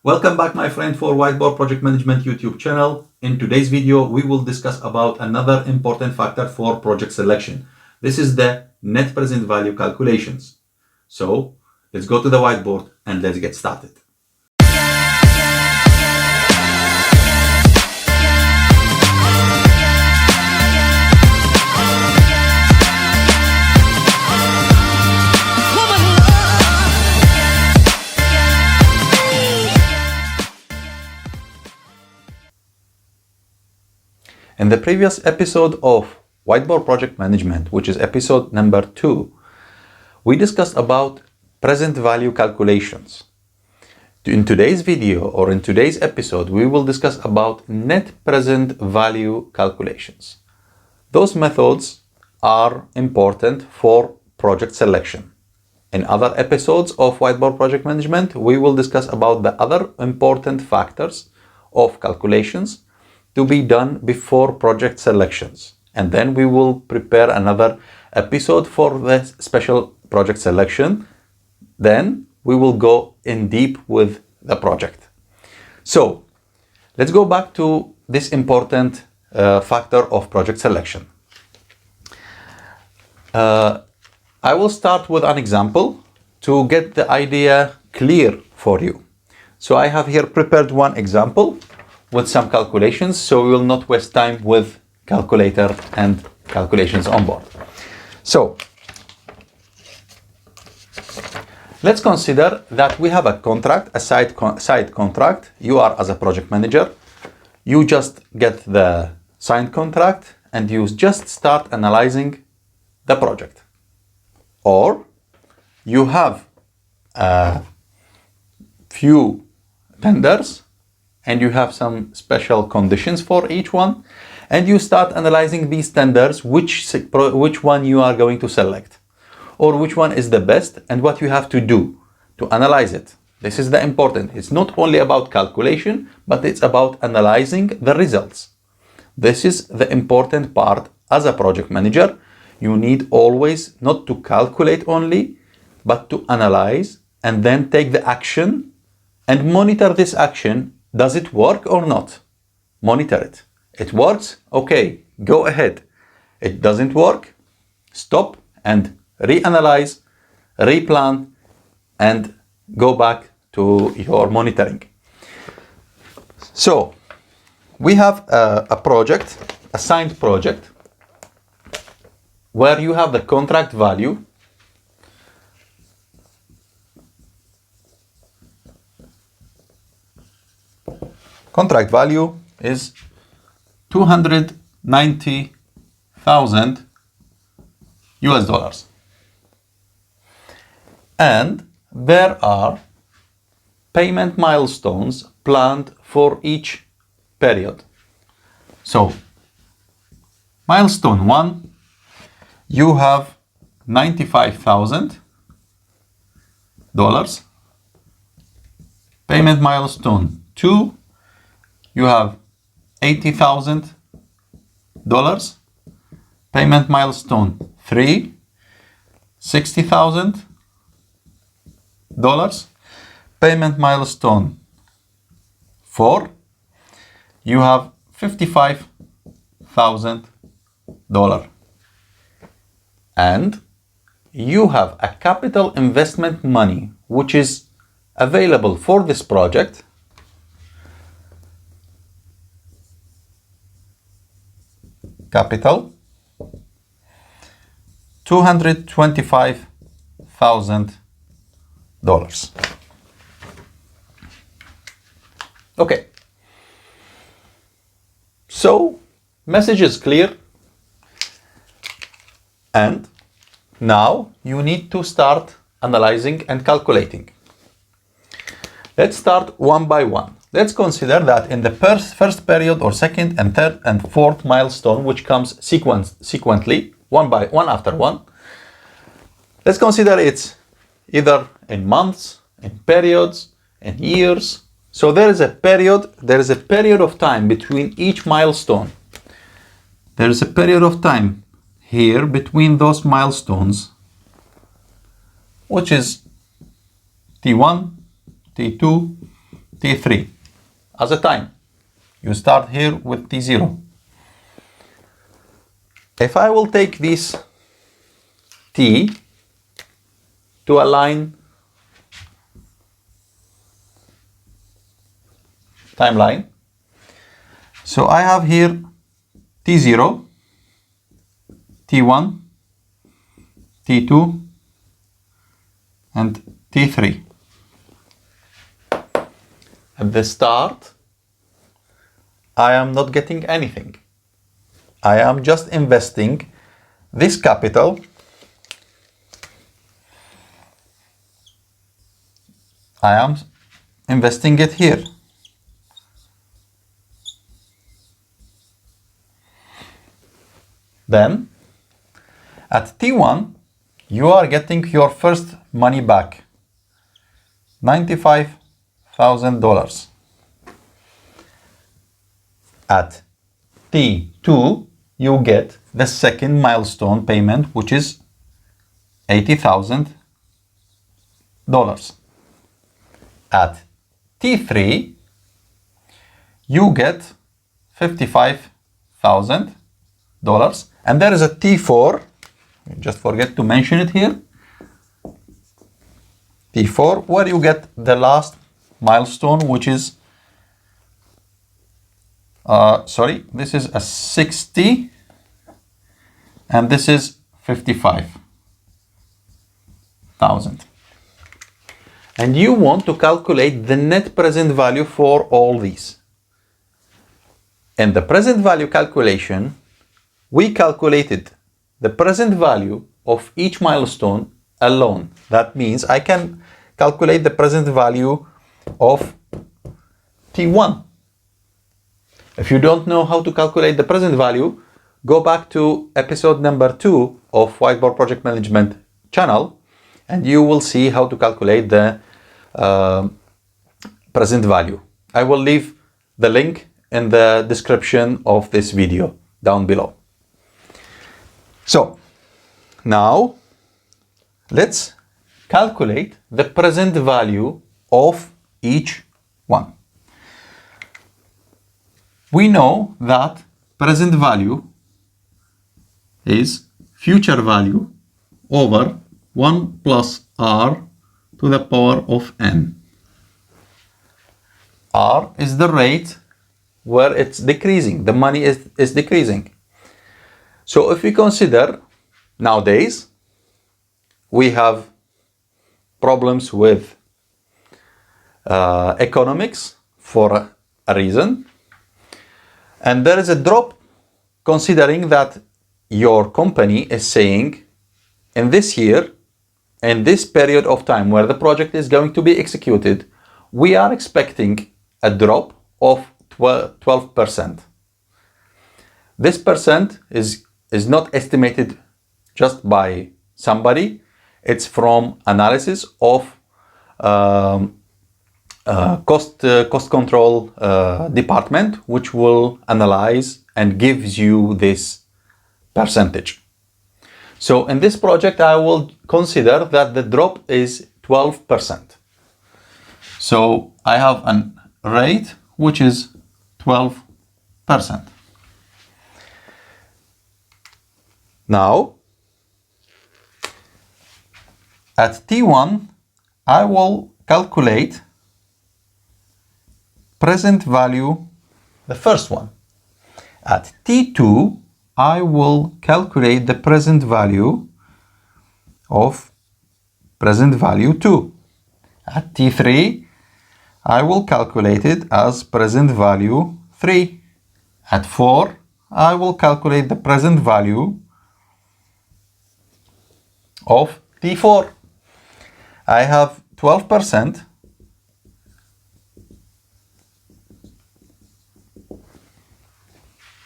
Welcome back, my friend, for Whiteboard Project Management YouTube channel. In today's video, we will discuss about another important factor for project selection. This is the net present value calculations. So let's go to the whiteboard and let's get started. In the previous episode of Whiteboard Project Management, which is episode number 2, we discussed about present value calculations. In today's video or in today's episode, we will discuss about net present value calculations. Those methods are important for project selection. In other episodes of Whiteboard Project Management, we will discuss about the other important factors of calculations to be done before project selections. And then we will prepare another episode for the special project selection. Then we will go in deep with the project. So let's go back to this important factor of project selection. I will start with an example to get the idea clear for you. So I have here prepared one example with some calculations, so we will not waste time with calculator and calculations on board. So let's consider that we have a contract, a side contract. You are as a project manager, you just get the signed contract and you just start analyzing the project. Or you have a few tenders and you have some special conditions for each one, and you start analyzing these tenders, which one you are going to select, or which one is the best, and what you have to do to analyze it. This is the important. It's not only about calculation, but it's about analyzing the results. This is the important part as a project manager. You need always not to calculate only, but to analyze and then take the action and monitor this action. Does it work or not? Monitor it. It works? Okay, go ahead. It doesn't work? Stop and reanalyze, replan, and go back to your monitoring. So we have a project, a signed project, where you have the contract value is $290,000 US. And there are payment milestones planned for each period. So, milestone 1, you have $95,000. Payment milestone 2, you have $80,000. Payment milestone 3, $60,000. Payment milestone 4, you have $55,000. And you have a capital investment money which is available for this project. Capital $225,000. Okay. So, message is clear. And now you need to start analyzing and calculating. Let's start one by one. Let's consider that in the first period or second and third and fourth milestone, which comes sequentially, one after one. Let's consider it's either in months, in periods, in years. So there is a period of time between each milestone. There is a period of time here between those milestones, which is T1, T2, T3 as a time. You start here with T0. If I will take this T to align timeline, so I have here T0, T1, T2, and T3. At the start, I am not getting anything. I am just investing this capital I am investing it here. Then at T1, you are getting your first money back, $95,000. At T2, you get the second milestone payment, which is $80,000. At T3, you get $55,000. And there is a T4, just forget to mention it here. T4, where you get the last milestone, which is, this is a 60, and this is 55,000. And you want to calculate the net present value for all these. In the present value calculation, we calculated the present value of each milestone alone. That means I can calculate the present value of T1. If you don't know how to calculate the present value, go back to episode number 2 of Whiteboard Project Management channel, and you will see how to calculate the present value. I will leave the link in the description of this video down below. So now let's calculate the present value of each one. We know that present value is future value over 1 plus r to the power of n. R is the rate where it's decreasing, the money is decreasing. So if we consider nowadays, we have problems with economics for a reason, and there is a drop considering that your company is saying in this year, in this period of time where the project is going to be executed, we are expecting a drop of 12%. This percent is not estimated just by somebody. It's from analysis of cost control department, which will analyze and gives you this percentage. So in this project, I will consider that the drop is 12%. So I have a rate which is 12%. Now, at T1, I will calculate present value, the first one. At T2, I will calculate the present value of present value 2. At T3, I will calculate it as present value 3. At 4, I will calculate the present value of T4. I have 12%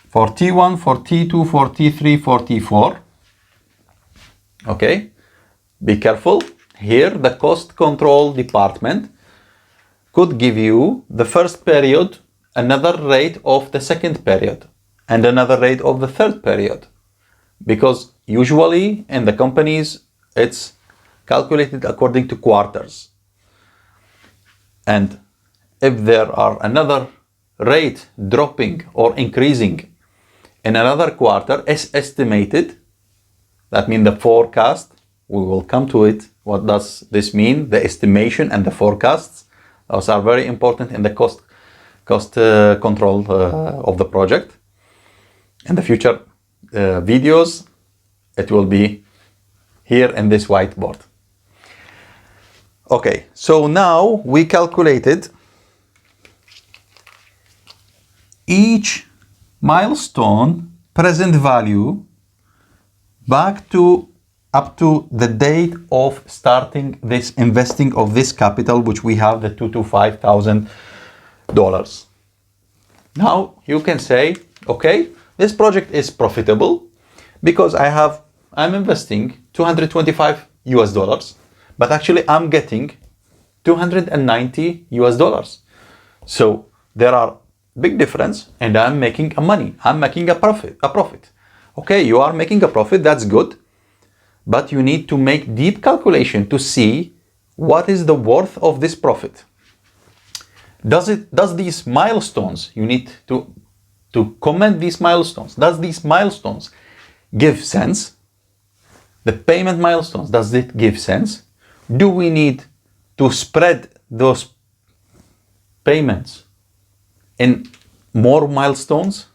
for T1, for T2, for T3, for T4. Okay, be careful. Here, the cost control department could give you the first period, another rate of the second period, and another rate of the third period. Because usually in the companies, it's calculated according to quarters. And if there are another rate dropping or increasing in another quarter is estimated. That means the forecast. We will come to it. What does this mean? The estimation and the forecasts. Those are very important in the cost control of the project. In the future videos, it will be here in this whiteboard. Okay, so now we calculated each milestone present value back to up to the date of starting this investing of this capital, which we have the $2 to $5,000. Now you can say, okay, this project is profitable because I'm investing $225, but actually I'm getting $290. So there are big difference, and I'm making money. I'm making a profit. Okay, you are making a profit. That's good, but you need to make deep calculation to see what is the worth of this profit. Does these milestones, you need to comment these milestones. Does these milestones give sense? The payment milestones, does it give sense? Do we need to spread those payments in more milestones?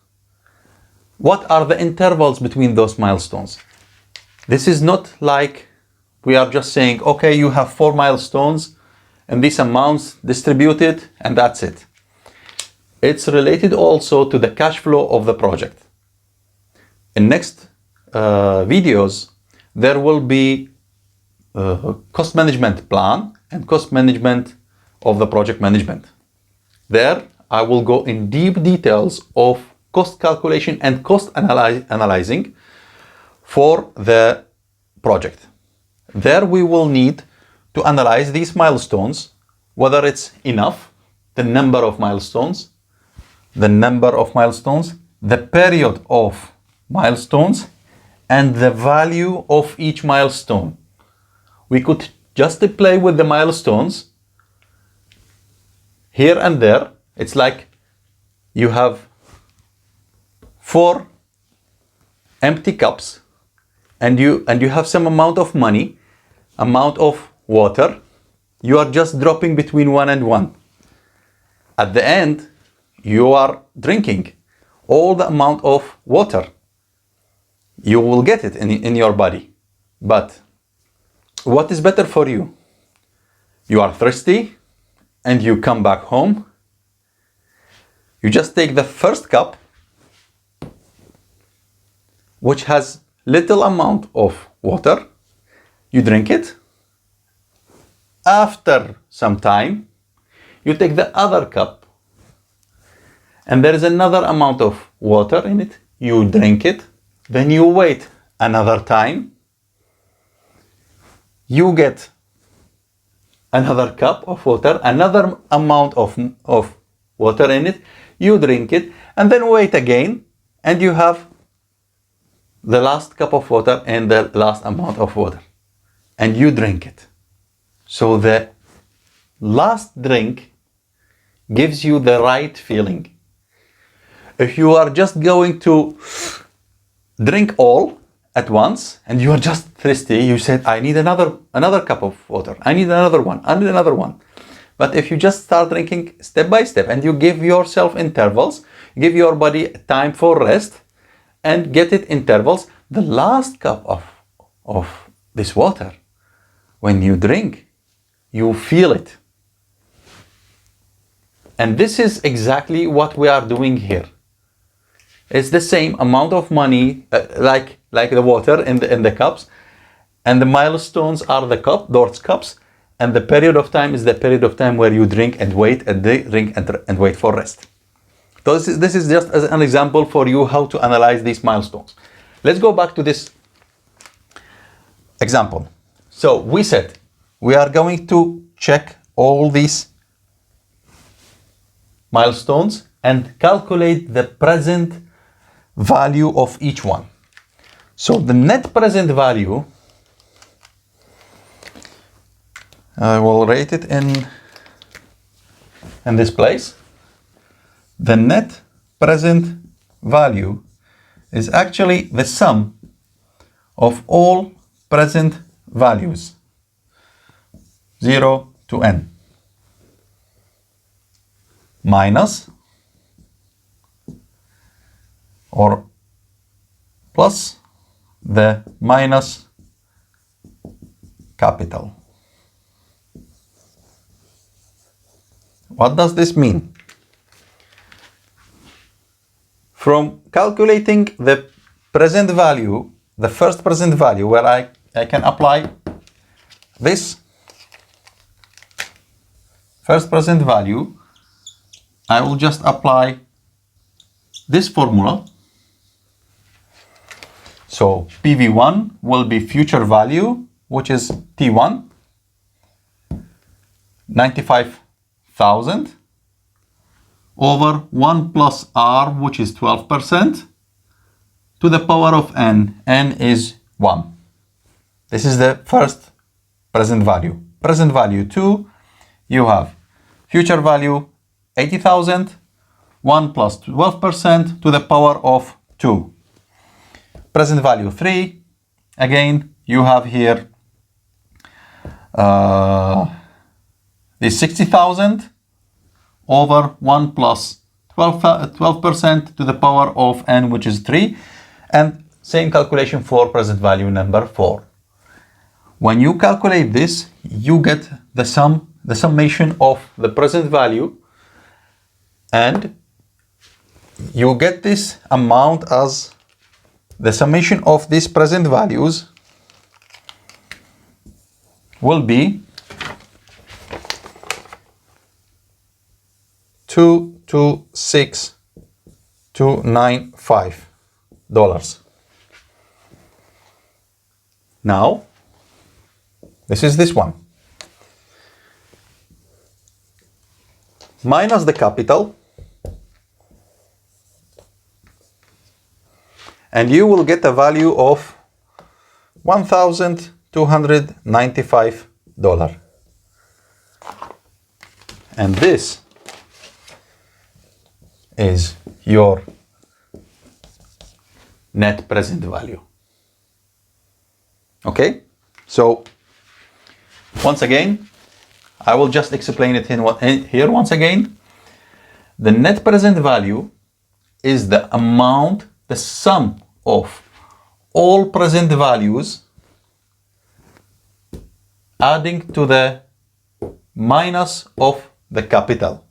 What are the intervals between those milestones? This is not like we are just saying, okay, you have 4 milestones and these amounts distributed and that's it. It's related also to the cash flow of the project. In next videos, there will be cost management plan and cost management of the project management. There, I will go in deep details of cost calculation and cost analyzing for the project. There we will need to analyze these milestones, whether it's enough, the number of milestones, the period of milestones, and the value of each milestone. We could just play with the milestones here and there. It's like you have 4 empty cups and you have some amount of money, amount of water. You are just dropping between 1 and 1. At the end, you are drinking all the amount of water. You will get it in your body. But what is better for you? You are thirsty and you come back home. You just take the first cup, which has little amount of water. You drink it. After some time, you take the other cup and there is another amount of water in it. You drink it. Then you wait another time. You get another cup of water, another amount of water in it. You drink it and then wait again, and you have the last cup of water and the last amount of water, and you drink it. So the last drink gives you the right feeling. If you are just going to drink all at once and you are just thirsty, you said, I need another cup of water. I need another one. But if you just start drinking step by step and you give yourself intervals, give your body time for rest and get it intervals, the last cup of this water, when you drink, you feel it. And this is exactly what we are doing here. It's the same amount of money, like the water in the cups, and the milestones are those cups, and the period of time is the period of time where you drink and wait, and drink and wait for rest. So this is just as an example for you how to analyze these milestones. Let's go back to this example. So we said we are going to check all these milestones and calculate the present value of each one. So the net present value, I will rate it in in this place, the net present value is actually the sum of all present values, 0 to n, minus or plus the minus capital. What does this mean? From calculating the present value, the first present value, where I can apply this first present value, I will just apply this formula. So PV1 will be future value, which is T1, 95,000, over 1 plus R, which is 12%, to the power of n. N is 1. This is the first present value. Present value 2, you have future value 80,000, 1 plus 12% to the power of 2. Present value 3, again, you have here is 60,000 over 1 plus 12% to the power of n, which is 3. And same calculation for present value number 4. When you calculate this, you get the summation of the present value, and you get this amount as the summation of these present values will be $226,295. Now, this is this one. Minus the capital, and you will get a value of $1,295. And this is your net present value. Okay? So, once again, I will just explain it here once again. The net present value is the amount, the sum of all present values adding to the minus of the capital.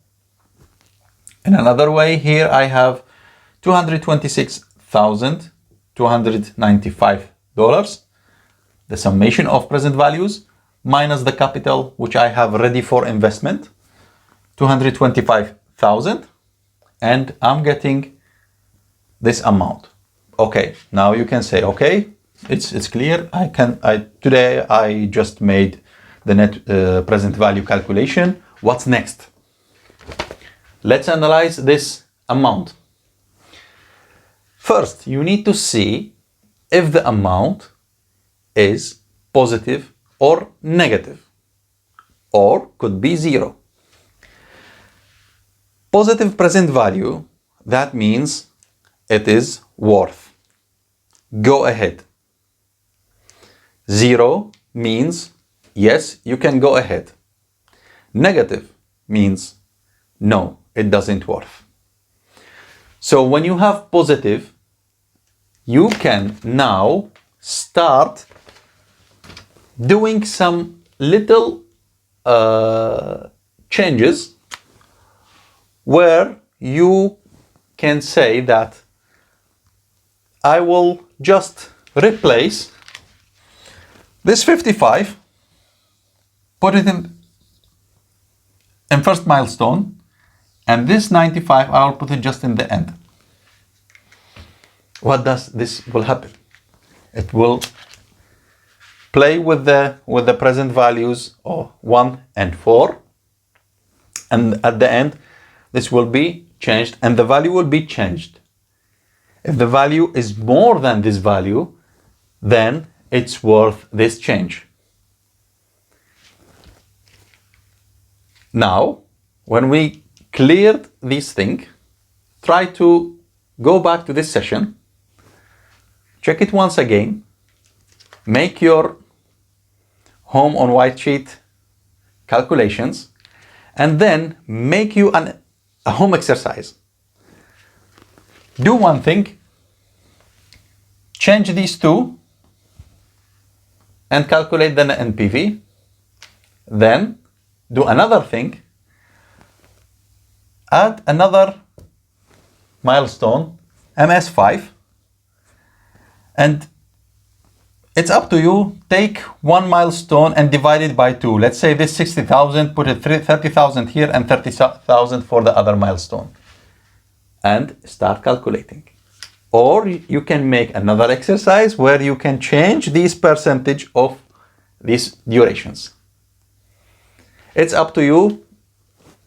In another way, here I have $226,295, the summation of present values, minus the capital which I have ready for investment, 225,000, and I'm getting this amount. Okay, now you can say, okay, it's clear. Today I just made the net present value calculation. What's next? Let's analyze this amount. First, you need to see if the amount is positive or negative, or could be zero. Positive present value, that means it is worth. Go ahead. Zero means yes, you can go ahead. Negative means no, it doesn't worth. So when you have positive, you can now start doing some little changes where you can say that I will just replace this 55, put it in first milestone, and this 95 I'll put it just in the end. What does this will happen? It will play with the present values of 1 and 4, and at the end this will be changed and the value will be changed. If the value is more than this value, then it's worth this change. Now, when we cleared this thing, try to go back to this session, check it once again, make your home on white sheet calculations, and then make you a home exercise. Do one thing, change these two, and calculate the NPV. Then do another thing, add another milestone, MS5, and it's up to you. Take one milestone and divide it by 2. Let's say this 60,000, put it 30,000 here and 30,000 for the other milestone, and start calculating. Or you can make another exercise where you can change this percentage of these durations. It's up to you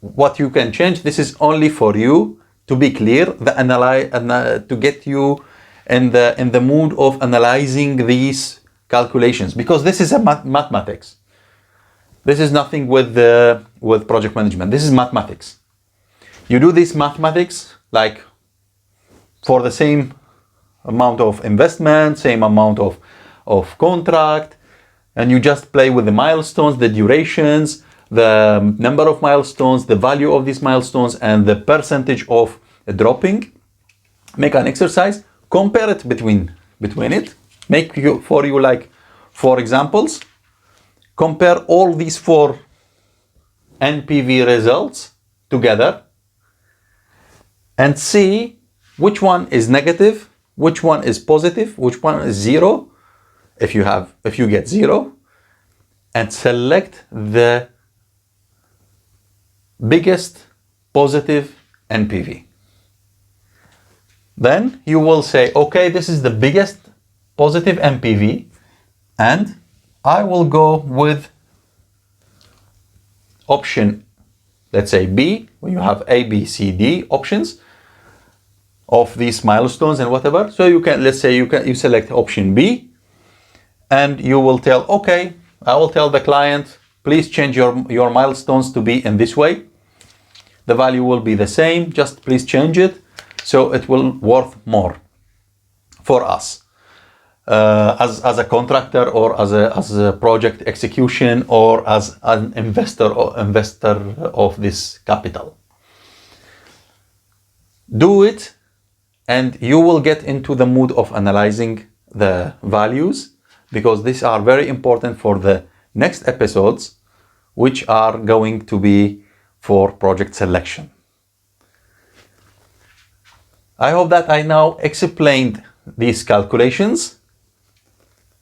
what you can change. This is only for you to be clear, to get you in the mood of analyzing these calculations, because this is a mathematics. This is nothing with project management. This is mathematics. You do this mathematics like for the same amount of investment, same amount of contract, and you just play with the milestones, the durations, the number of milestones, the value of these milestones, and the percentage of dropping. Make an exercise, compare it between it, make you like 4 examples, compare all these 4 NPV results together and see which one is negative, which one is positive, which one is 0, if you get 0, and select the biggest positive NPV. Then you will say, okay, this is the biggest positive NPV, and I will go with option, let's say B, when you have A, B, C, D options of these milestones and whatever. So you can, let's say you select option B, and you will tell, okay, I will tell the client, please change your milestones to be in this way. The value will be the same, just please change it so it will worth more for us as a contractor, or as a project execution, or as an investor of this capital. Do it, and you will get into the mood of analyzing the values, because these are very important for the next episodes, which are going to be for project selection. I hope that I now explained these calculations,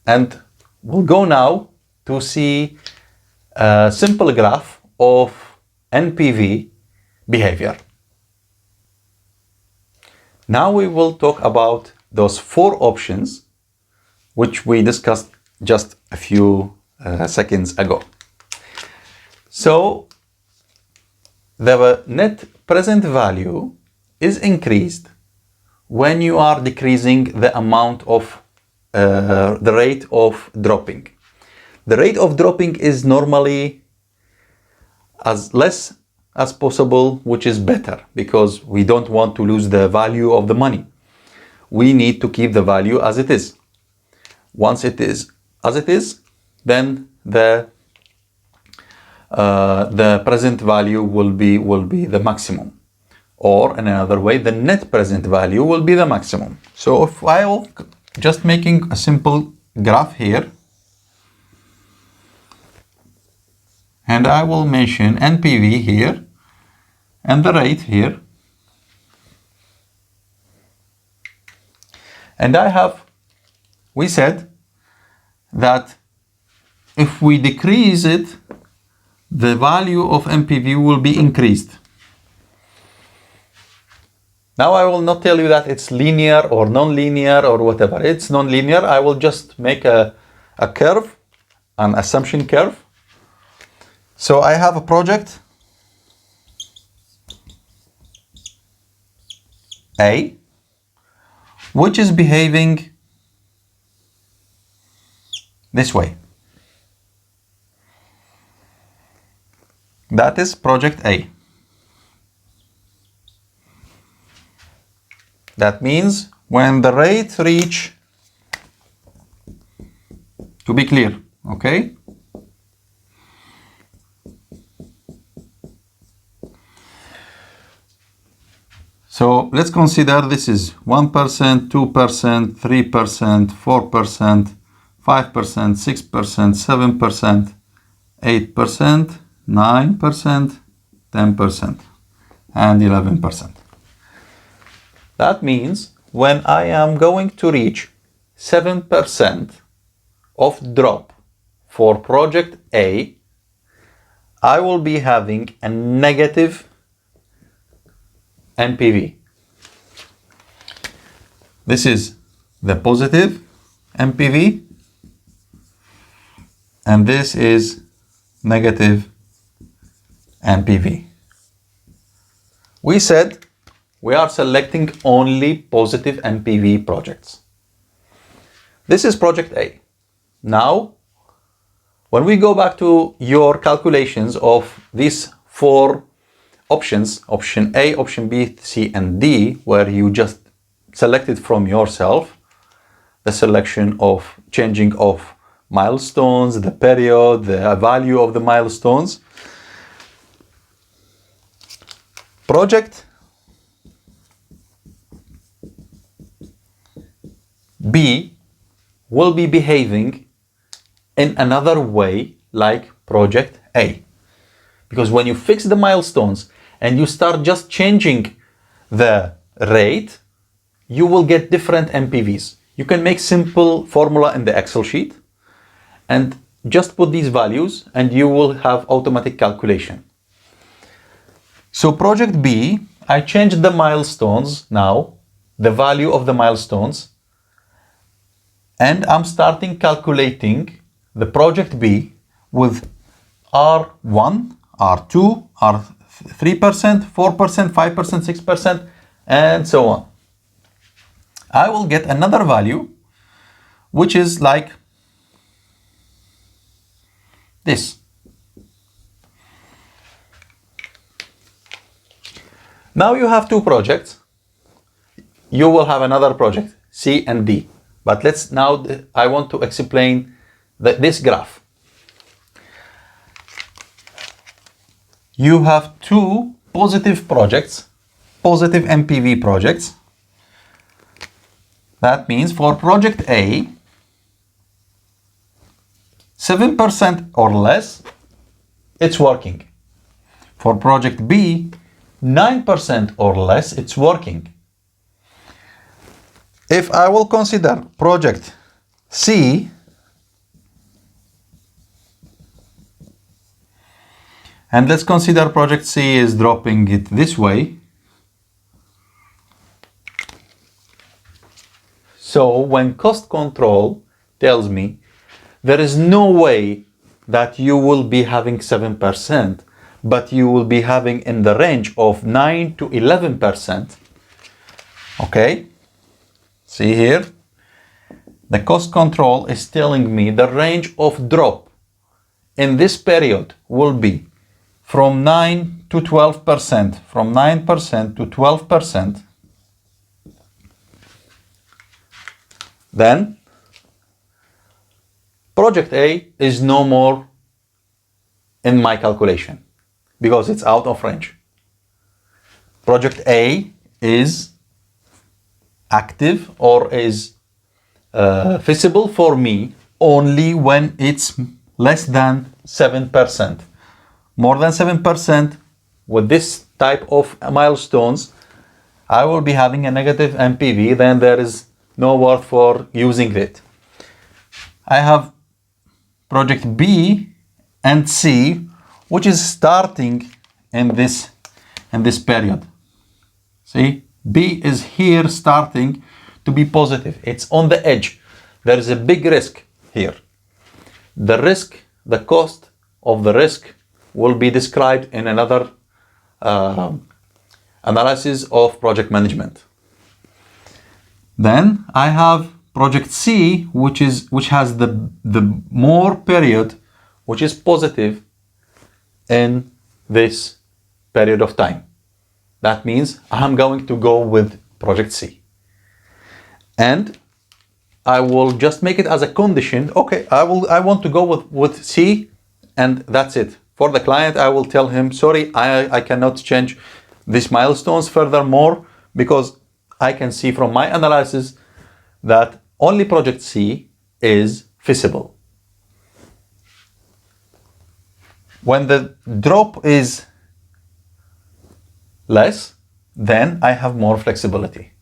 and we'll go now to see a simple graph of NPV behavior. Now we will talk about those 4 options which we discussed just a few seconds ago. So the net present value is increased when you are decreasing the amount of the rate of dropping. The rate of dropping is normally as less as possible, which is better, because we don't want to lose the value of the money. We need to keep the value as it is. Once it is as it is, then the present value will be the maximum, or in another way, the net present value will be the maximum. So if I will just making a simple graph here, and I will mention NPV here and the rate here, and we said that if we decrease it, the value of NPV will be increased. Now I will not tell you that it's linear or non-linear or whatever. It's non-linear. I will just make a curve, an assumption curve. So I have a project A, which is behaving this way. That is project A. That means when the rate reach, to be clear, okay? So let's consider this is 1%, 2%, 3%, 4%, 5%, 6%, 7%, 8%, 9%, 10%, and 11%. That means when I am going to reach 7% of drop for project A, I will be having a negative NPV. This is the positive NPV, and this is negative NPV. We said we are selecting only positive NPV projects. This is project A. Now, when we go back to your calculations of these four options, option A, option B, C, and D, where you just selected from yourself the selection of changing of milestones, the period, the value of the milestones. Project B will be behaving in another way like project A. Because when you fix the milestones and you start just changing the rate, you will get different NPVs. You can make simple formula in the Excel sheet and just put these values and you will have automatic calculation. So project B, I changed the milestones now, the value of the milestones, and I'm starting calculating the project B with R1, R2, R3%, 4%, 5%, 6%, and so on. I will get another value, which is like this. Now you have two projects. You will have another project, C and D. But I want to explain this graph. You have two positive projects, positive NPV projects. That means for project A, 7% or less, it's working. For project B, 9% or less, it's working. If I will consider project C, and let's consider project C is dropping it this way. So when cost control tells me there is no way that you will be having 7%, but you will be having in the range of 9 to 11%. Okay, see here, the cost control is telling me the range of drop in this period will be from 9 to 12%, from 9% to 12%. Then project A is no more in my calculation because it's out of range. Project A is active or is feasible for me only when it's less than 7%. More than 7% with this type of milestones, I will be having a negative NPV, then there is no worth for using it. I have project B and C, which is starting in this period. See, B is here starting to be positive. It's on the edge. There is a big risk here. The risk, the cost of the risk will be described in another analysis of project management. Then I have project C, which has the more period, which is positive in this period of time. That means I'm going to go with project C. and I will just make it as a condition. Okay, I want to go with C, and that's it. For the client, I will tell him, sorry, I cannot change these milestones furthermore, because I can see from my analysis that only project C is feasible. When the drop is less, then I have more flexibility.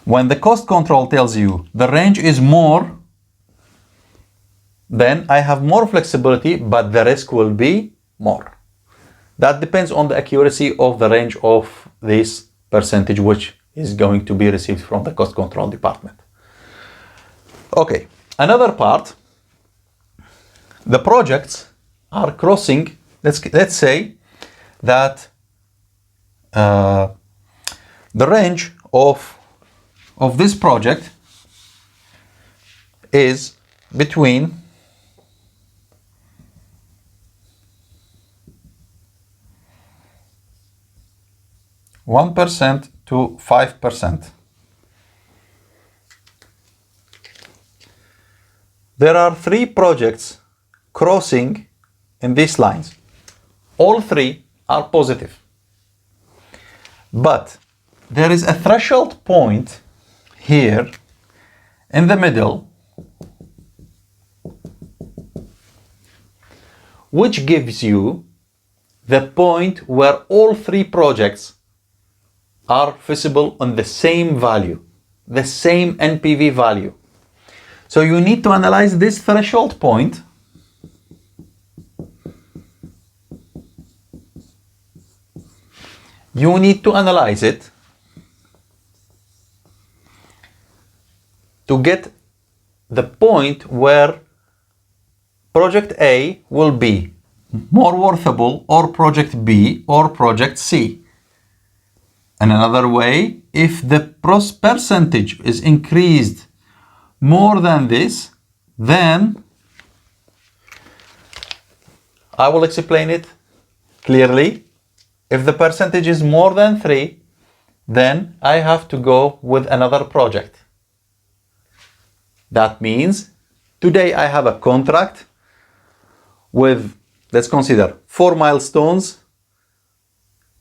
When the cost control tells you the range is more, then I have more flexibility, but the risk will be more. That depends on the accuracy of the range of this percentage, which is going to be received from the cost control department. Okay, another part, the projects are crossing. Let's say that the range of this project is between 1% to 5%. There are 3 projects crossing in these lines. All 3 are positive. But there is a threshold point here in the middle, which gives you the point where all 3 projects are feasible on the same value, the same NPV value. So you need to analyze this threshold point you need to analyze it to get the point where project A will be more worthable, or project B, or project C. And another way, if the percentage is increased more than this, then I will explain it clearly. If the percentage is more than 3, then I have to go with another project. That means today I have a contract with, let's consider 4 milestones.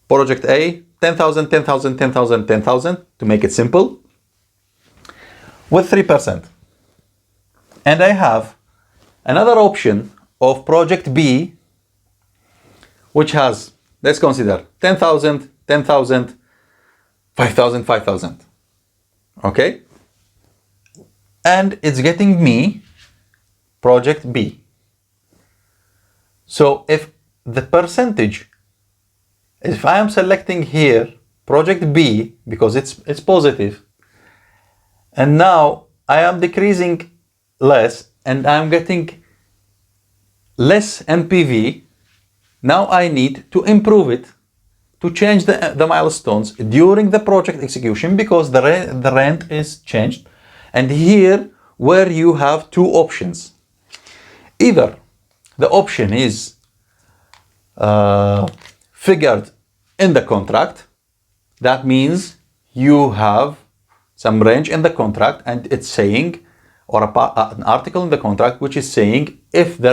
Project A, 10,000, 10,000, 10,000, 10,000, to make it simple, with 3%. And I have another option of project B, which has, let's consider 10,000, 10,000, 5,000, 5,000. Okay? And it's getting me project B. So if the percentage, if I am selecting here project B because it's positive, and now I am decreasing less and I'm getting less NPV, now I need to improve it, to change the milestones during the project execution, because the rent is changed. And here where you have 2 options. Either the option is figured in the contract. That means you have some range in the contract and it's saying, or an article in the contract which is saying, if the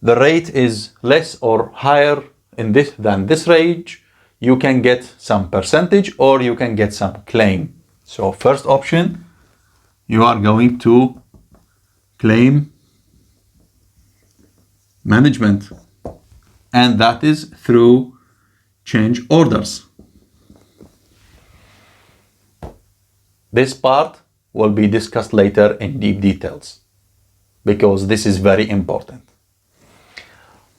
rate is less or higher in this than this range, you can get some percentage or you can get some claim. So first option, you are going to claim management, and that is through change orders. This part will be discussed later in deep details because this is very important.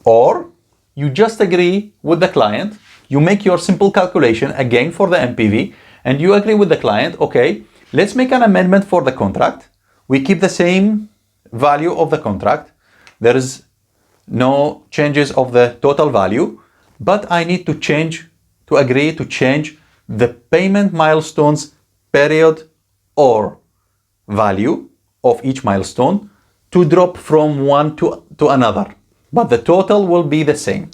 Or you just agree with the client, you make your simple calculation again for the NPV, and you agree with the client, okay, let's make an amendment for the contract. We keep the same value of the contract. There is no changes of the total value, but I need to agree to change the payment milestones period or value of each milestone to drop from one to another, but the total will be the same.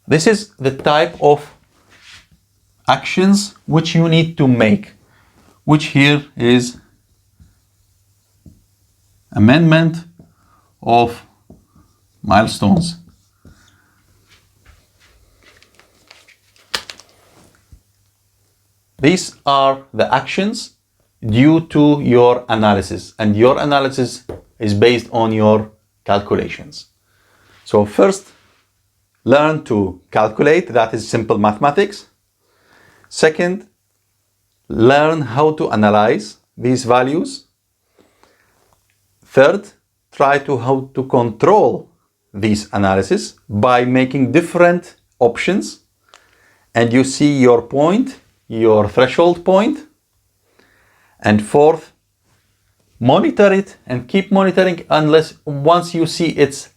This is the type of actions which you need to make which here is amendment of milestones. These are the actions due to your analysis, and your analysis is based on your calculations. So first, learn to calculate, that is simple mathematics. Second, learn how to analyze these values. Third, try to how to control these analysis by making different options, and you see your point, your threshold point. And fourth, monitor it and keep monitoring unless once you see it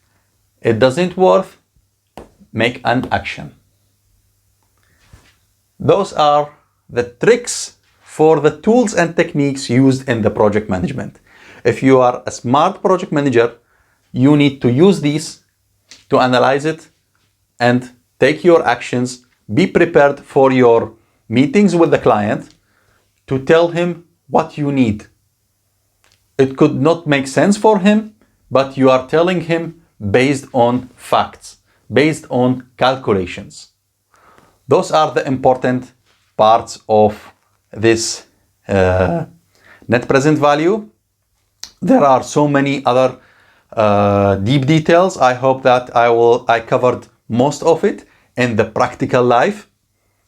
doesn't work, make an action. Those are the tricks for the tools and techniques used in the project management. If you are a smart project manager, you need to use these to analyze it and take your actions. Be prepared for your meetings with the client to tell him what you need. It could not make sense for him, but you are telling him based on facts, based on calculations. Those are the important parts of this net present value. There are so many other deep details. I hope that I covered most of it in the practical life,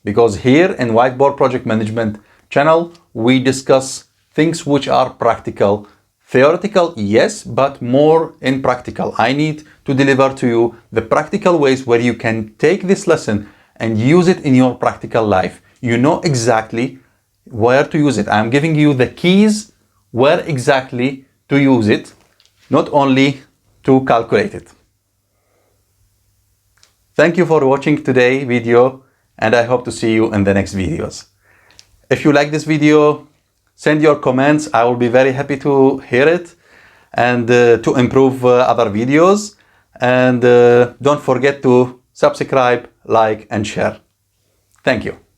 because here in Whiteboard Project Management channel, we discuss things which are practical. Theoretical, yes, but more in practical. I need to deliver to you the practical ways where you can take this lesson and use it in your practical life. You know exactly where to use it. I'm giving you the keys where exactly to use it, not only to calculate it. Thank you for watching today's video, and I hope to see you in the next videos. If you like this video, send your comments. I will be very happy to hear it and to improve other videos. And don't forget to subscribe, like, and share. Thank you.